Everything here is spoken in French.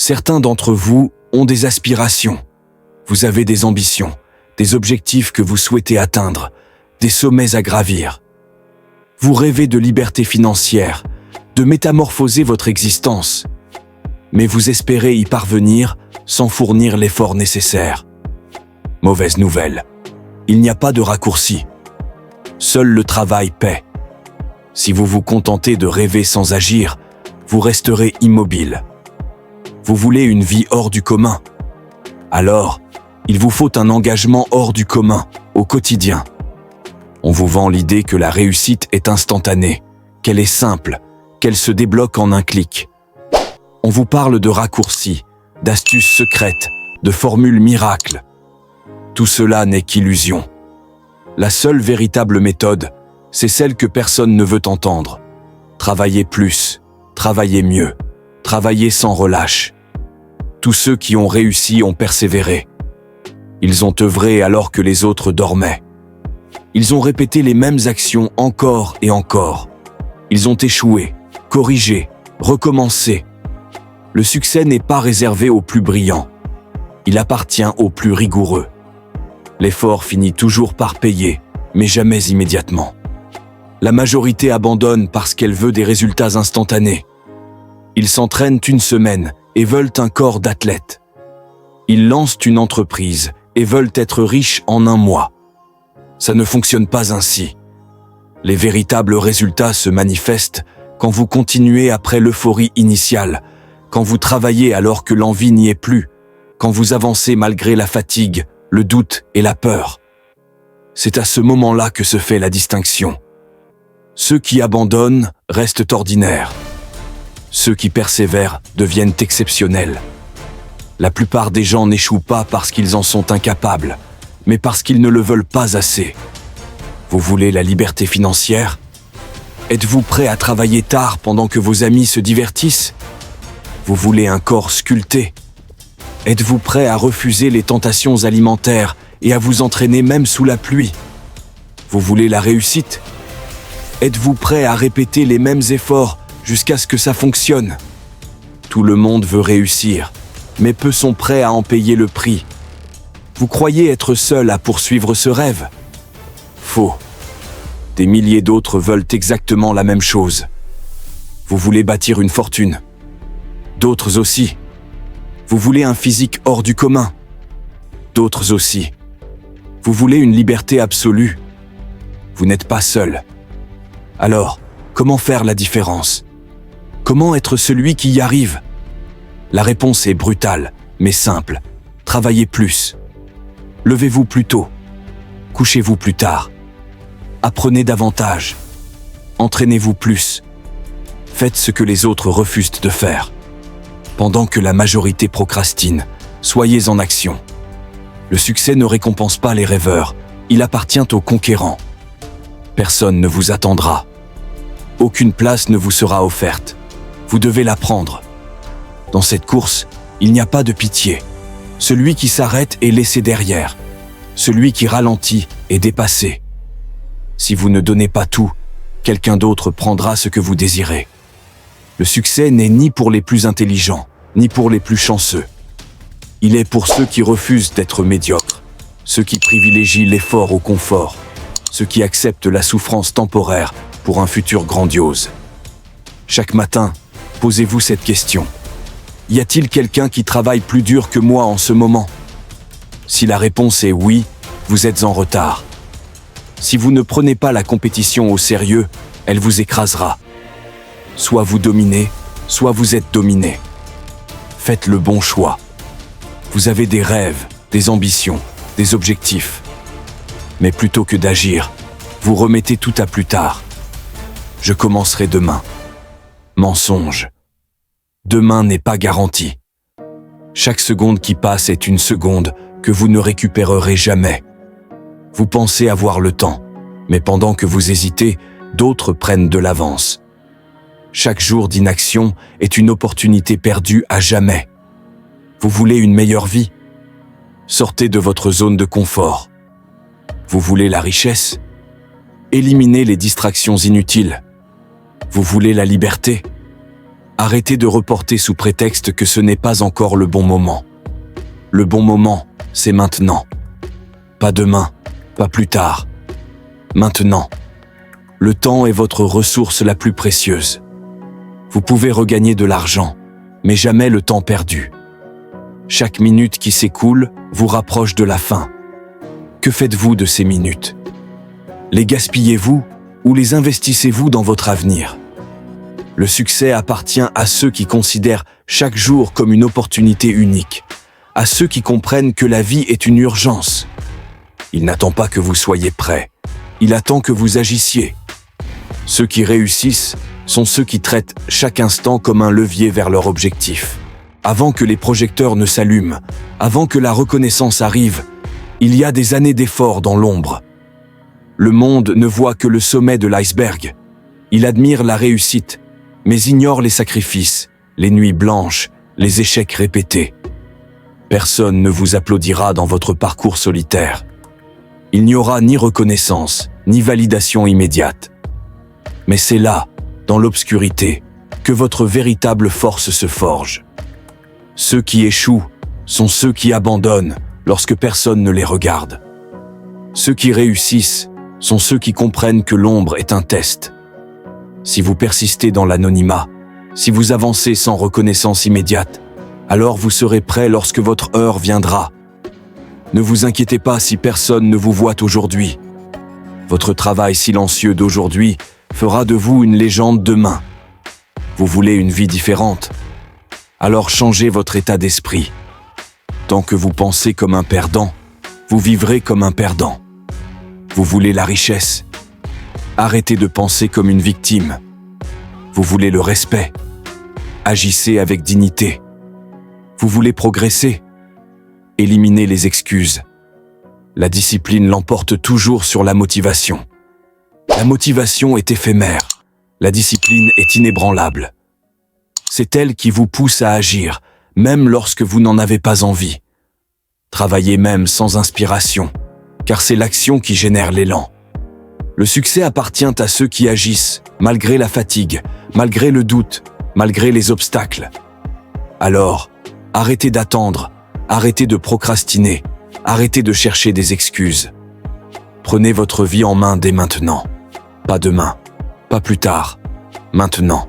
Certains d'entre vous ont des aspirations. Vous avez des ambitions, des objectifs que vous souhaitez atteindre, des sommets à gravir. Vous rêvez de liberté financière, de métamorphoser votre existence. Mais vous espérez y parvenir sans fournir l'effort nécessaire. Mauvaise nouvelle, il n'y a pas de raccourci. Seul le travail paie. Si vous vous contentez de rêver sans agir, vous resterez immobile. Vous voulez une vie hors du commun? Alors, il vous faut un engagement hors du commun, au quotidien. On vous vend l'idée que la réussite est instantanée, qu'elle est simple, qu'elle se débloque en un clic. On vous parle de raccourcis, d'astuces secrètes, de formules miracles. Tout cela n'est qu'illusion. La seule véritable méthode, c'est celle que personne ne veut entendre. Travaillez plus, travaillez mieux, travaillez sans relâche. Tous ceux qui ont réussi ont persévéré. Ils ont œuvré alors que les autres dormaient. Ils ont répété les mêmes actions encore et encore. Ils ont échoué, corrigé, recommencé. Le succès n'est pas réservé aux plus brillants. Il appartient aux plus rigoureux. L'effort finit toujours par payer, mais jamais immédiatement. La majorité abandonne parce qu'elle veut des résultats instantanés. Ils s'entraînent une semaine et veulent un corps d'athlète. Ils lancent une entreprise et veulent être riches en un mois. Ça ne fonctionne pas ainsi. Les véritables résultats se manifestent quand vous continuez après l'euphorie initiale, quand vous travaillez alors que l'envie n'y est plus, quand vous avancez malgré la fatigue, le doute et la peur. C'est à ce moment-là que se fait la distinction. Ceux qui abandonnent restent ordinaires. Ceux qui persévèrent deviennent exceptionnels. La plupart des gens n'échouent pas parce qu'ils en sont incapables, mais parce qu'ils ne le veulent pas assez. Vous voulez la liberté financière? Êtes-vous prêt à travailler tard pendant que vos amis se divertissent? Vous voulez un corps sculpté? Êtes-vous prêt à refuser les tentations alimentaires et à vous entraîner même sous la pluie? Vous voulez la réussite? Êtes-vous prêt à répéter les mêmes efforts jusqu'à ce que ça fonctionne? Tout le monde veut réussir, mais peu sont prêts à en payer le prix. Vous croyez être seul à poursuivre ce rêve? Faux. Des milliers d'autres veulent exactement la même chose. Vous voulez bâtir une fortune. D'autres aussi. Vous voulez un physique hors du commun. D'autres aussi. Vous voulez une liberté absolue. Vous n'êtes pas seul. Alors, comment faire la différence? Comment être celui qui y arrive? La réponse est brutale, mais simple. Travaillez plus. Levez-vous plus tôt. Couchez-vous plus tard. Apprenez davantage. Entraînez-vous plus. Faites ce que les autres refusent de faire. Pendant que la majorité procrastine, soyez en action. Le succès ne récompense pas les rêveurs, il appartient aux conquérants. Personne ne vous attendra. Aucune place ne vous sera offerte. Vous devez la prendre. Dans cette course, il n'y a pas de pitié. Celui qui s'arrête est laissé derrière. Celui qui ralentit est dépassé. Si vous ne donnez pas tout, quelqu'un d'autre prendra ce que vous désirez. Le succès n'est ni pour les plus intelligents, ni pour les plus chanceux. Il est pour ceux qui refusent d'être médiocres, ceux qui privilégient l'effort au confort, ceux qui acceptent la souffrance temporaire pour un futur grandiose. Chaque matin, posez-vous cette question. Y a-t-il quelqu'un qui travaille plus dur que moi en ce moment? Si la réponse est oui, vous êtes en retard. Si vous ne prenez pas la compétition au sérieux, elle vous écrasera. Soit vous dominez, soit vous êtes dominé. Faites le bon choix. Vous avez des rêves, des ambitions, des objectifs. Mais plutôt que d'agir, vous remettez tout à plus tard. Je commencerai demain. Mensonge. Demain n'est pas garanti. Chaque seconde qui passe est une seconde que vous ne récupérerez jamais. Vous pensez avoir le temps, mais pendant que vous hésitez, d'autres prennent de l'avance. Chaque jour d'inaction est une opportunité perdue à jamais. Vous voulez une meilleure vie? Sortez de votre zone de confort. Vous voulez la richesse? Éliminez les distractions inutiles. Vous voulez la liberté? Arrêtez de reporter sous prétexte que ce n'est pas encore le bon moment. Le bon moment, c'est maintenant. Pas demain, pas plus tard. Maintenant. Le temps est votre ressource la plus précieuse. Vous pouvez regagner de l'argent, mais jamais le temps perdu. Chaque minute qui s'écoule vous rapproche de la fin. Que faites-vous de ces minutes? Les gaspillez-vous ou les investissez-vous dans votre avenir? Le succès appartient à ceux qui considèrent chaque jour comme une opportunité unique, à ceux qui comprennent que la vie est une urgence. Il n'attend pas que vous soyez prêt, il attend que vous agissiez. Ceux qui réussissent sont ceux qui traitent chaque instant comme un levier vers leur objectif. Avant que les projecteurs ne s'allument, avant que la reconnaissance arrive, il y a des années d'efforts dans l'ombre. Le monde ne voit que le sommet de l'iceberg. Il admire la réussite, mais ignore les sacrifices, les nuits blanches, les échecs répétés. Personne ne vous applaudira dans votre parcours solitaire. Il n'y aura ni reconnaissance, ni validation immédiate. Mais c'est là, dans l'obscurité, que votre véritable force se forge. Ceux qui échouent sont ceux qui abandonnent lorsque personne ne les regarde. Ceux qui réussissent sont ceux qui comprennent que l'ombre est un test. Si vous persistez dans l'anonymat, si vous avancez sans reconnaissance immédiate, alors vous serez prêt lorsque votre heure viendra. Ne vous inquiétez pas si personne ne vous voit aujourd'hui. Votre travail silencieux d'aujourd'hui fera de vous une légende demain. Vous voulez une vie différente? Alors changez votre état d'esprit. Tant que vous pensez comme un perdant, vous vivrez comme un perdant. Vous voulez la richesse? Arrêtez de penser comme une victime. Vous voulez le respect? Agissez avec dignité. Vous voulez progresser? Éliminez les excuses. La discipline l'emporte toujours sur la motivation. La motivation est éphémère. La discipline est inébranlable. C'est elle qui vous pousse à agir, même lorsque vous n'en avez pas envie. Travaillez même sans inspiration, car c'est l'action qui génère l'élan. Le succès appartient à ceux qui agissent, malgré la fatigue, malgré le doute, malgré les obstacles. Alors, arrêtez d'attendre, arrêtez de procrastiner, arrêtez de chercher des excuses. Prenez votre vie en main dès maintenant. Pas demain, pas plus tard, maintenant.